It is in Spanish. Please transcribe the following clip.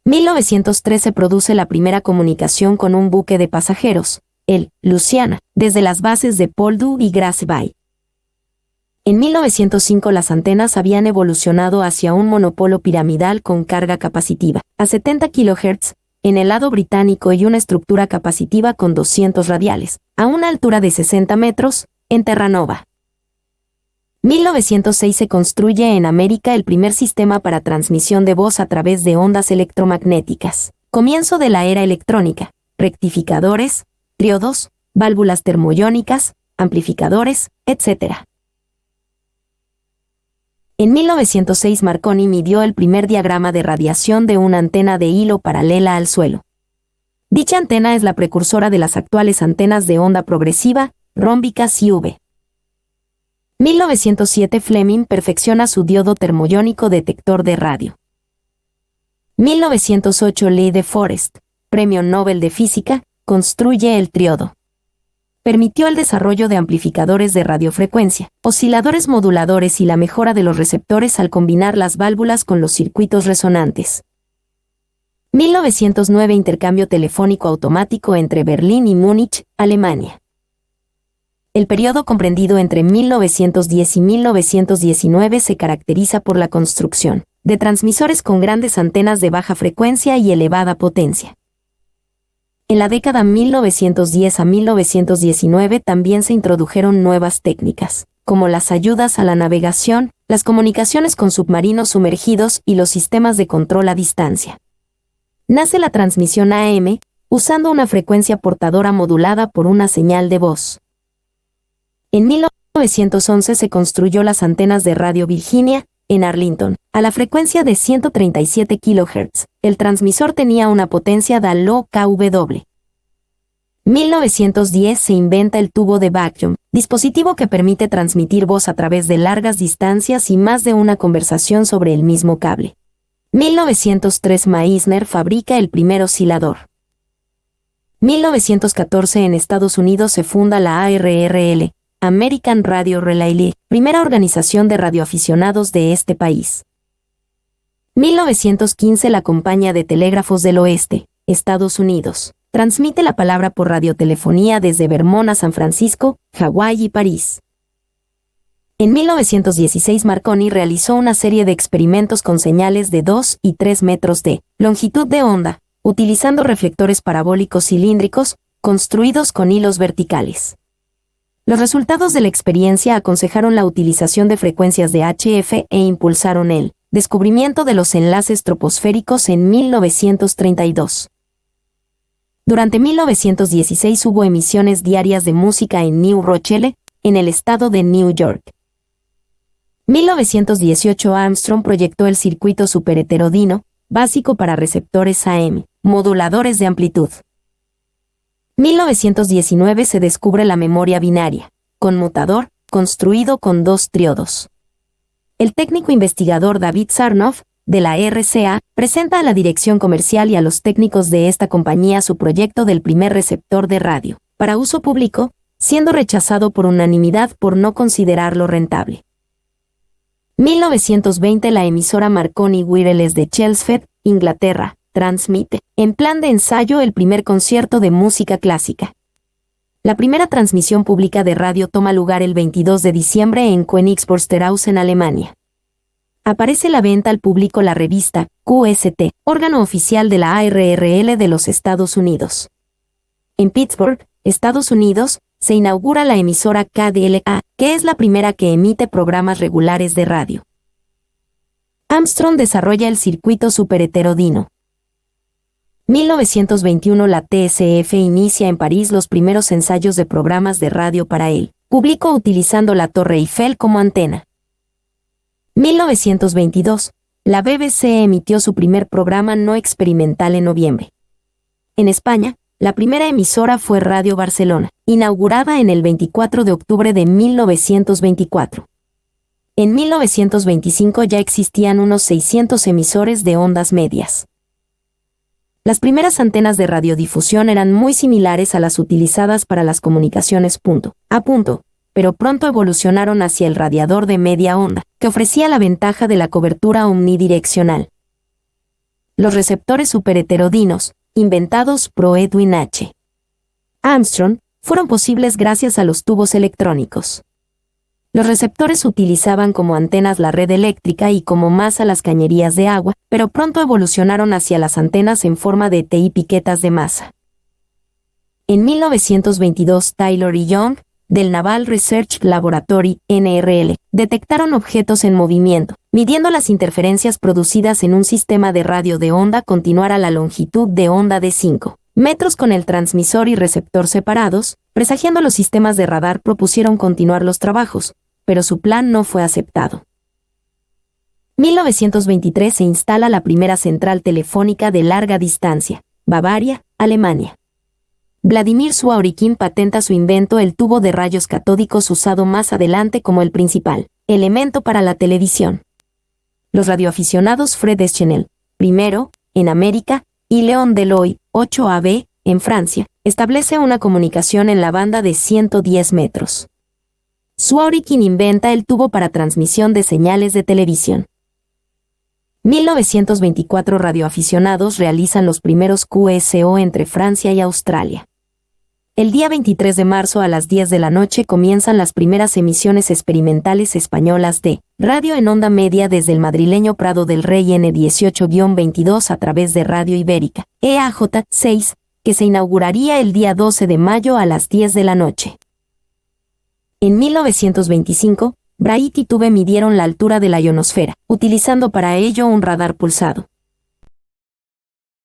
1903 se produce la primera comunicación con un buque de pasajeros, el Louisiana, desde las bases de Poldhu y Grasse Bay. En 1905 las antenas habían evolucionado hacia un monopolo piramidal con carga capacitiva, a 70 kHz, en el lado británico y una estructura capacitiva con 200 radiales, a una altura de 60 metros, en Terranova. 1906 se construye en América el primer sistema para transmisión de voz a través de ondas electromagnéticas. Comienzo de la era electrónica, rectificadores, triodos, válvulas termoiónicas, amplificadores, etc. En 1906 Marconi midió el primer diagrama de radiación de una antena de hilo paralela al suelo. Dicha antena es la precursora de las actuales antenas de onda progresiva, rómbicas y V. 1907 Fleming perfecciona su diodo termoiónico detector de radio. 1908 Lee de Forest, Premio Nobel de Física, construye el triodo. Permitió el desarrollo de amplificadores de radiofrecuencia, osciladores moduladores y la mejora de los receptores al combinar las válvulas con los circuitos resonantes. 1909 Intercambio telefónico automático entre Berlín y Múnich, Alemania. El periodo comprendido entre 1910 y 1919 se caracteriza por la construcción de transmisores con grandes antenas de baja frecuencia y elevada potencia. En la década 1910 a 1919 también se introdujeron nuevas técnicas, como las ayudas a la navegación, las comunicaciones con submarinos sumergidos y los sistemas de control a distancia. Nace la transmisión AM, usando una frecuencia portadora modulada por una señal de voz. En 1911 se construyó las antenas de Radio Virginia, en Arlington, a la frecuencia de 137 kHz. El transmisor tenía una potencia de low kW. 1910 se inventa el tubo de vacuum, dispositivo que permite transmitir voz a través de largas distancias y más de una conversación sobre el mismo cable. 1903 Meissner fabrica el primer oscilador. 1914 en Estados Unidos se funda la ARRL, American Radio Relay, primera organización de radioaficionados de este país. 1915 la Compañía de Telégrafos del Oeste, Estados Unidos, transmite la palabra por radiotelefonía desde Vermont a San Francisco, Hawái y París. En 1916 Marconi realizó una serie de experimentos con señales de 2 y 3 metros de longitud de onda, utilizando reflectores parabólicos cilíndricos, construidos con hilos verticales. Los resultados de la experiencia aconsejaron la utilización de frecuencias de HF e impulsaron el descubrimiento de los enlaces troposféricos en 1932. Durante 1916 hubo emisiones diarias de música en New Rochelle, en el estado de New York. 1918 Armstrong proyectó el circuito superheterodino, básico para receptores AM, moduladores de amplitud. 1919 se descubre la memoria binaria, conmutador, construido con 2 triodos. El técnico investigador David Sarnoff, de la RCA, presenta a la dirección comercial y a los técnicos de esta compañía su proyecto del primer receptor de radio, para uso público, siendo rechazado por unanimidad por no considerarlo rentable. 1920 la emisora Marconi Wireless de Chelmsford, Inglaterra, transmite, en plan de ensayo, el primer concierto de música clásica. La primera transmisión pública de radio toma lugar el 22 de diciembre en Königswusterhausen, Alemania. Aparece a la venta al público la revista QST, órgano oficial de la ARRL de los Estados Unidos. En Pittsburgh, Estados Unidos, se inaugura la emisora KDLA, que es la primera que emite programas regulares de radio. Armstrong desarrolla el circuito superheterodino. 1921 la TSF inicia en París los primeros ensayos de programas de radio para el público utilizando la Torre Eiffel como antena. 1922, la BBC emitió su primer programa no experimental en noviembre. En España, la primera emisora fue Radio Barcelona, inaugurada en el 24 de octubre de 1924. En 1925 ya existían unos 600 emisores de ondas medias. Las primeras antenas de radiodifusión eran muy similares a las utilizadas para las comunicaciones punto a punto, pero pronto evolucionaron hacia el radiador de media onda, que ofrecía la ventaja de la cobertura omnidireccional. Los receptores superheterodinos, inventados por Edwin H. Armstrong, fueron posibles gracias a los tubos electrónicos. Los receptores utilizaban como antenas la red eléctrica y como masa las cañerías de agua, pero pronto evolucionaron hacia las antenas en forma de T y piquetas de masa. En 1922, Taylor y Young, del Naval Research Laboratory, NRL, detectaron objetos en movimiento, midiendo las interferencias producidas en un sistema de radio de onda continuar a la longitud de onda de 5 metros con el transmisor y receptor separados. Presagiando los sistemas de radar, propusieron continuar los trabajos, pero su plan no fue aceptado. 1923 se instala la primera central telefónica de larga distancia, Bavaria, Alemania. Vladimir Surovikin patenta su invento, el tubo de rayos catódicos, usado más adelante como el principal elemento para la televisión. Los radioaficionados Fred Deschanel, primero, en América, y Léon Deloy, 8AB, en Francia, establece una comunicación en la banda de 110 metros. Surovikin inventa el tubo para transmisión de señales de televisión. 1924 radioaficionados realizan los primeros QSO entre Francia y Australia. El día 23 de marzo a las 10 de la noche comienzan las primeras emisiones experimentales españolas de radio en onda media desde el madrileño Prado del Rey N18-22 a través de Radio Ibérica, EAJ 6, que se inauguraría el día 12 de mayo a las 10 de la noche. En 1925, Bright y Tube midieron la altura de la ionosfera, utilizando para ello un radar pulsado.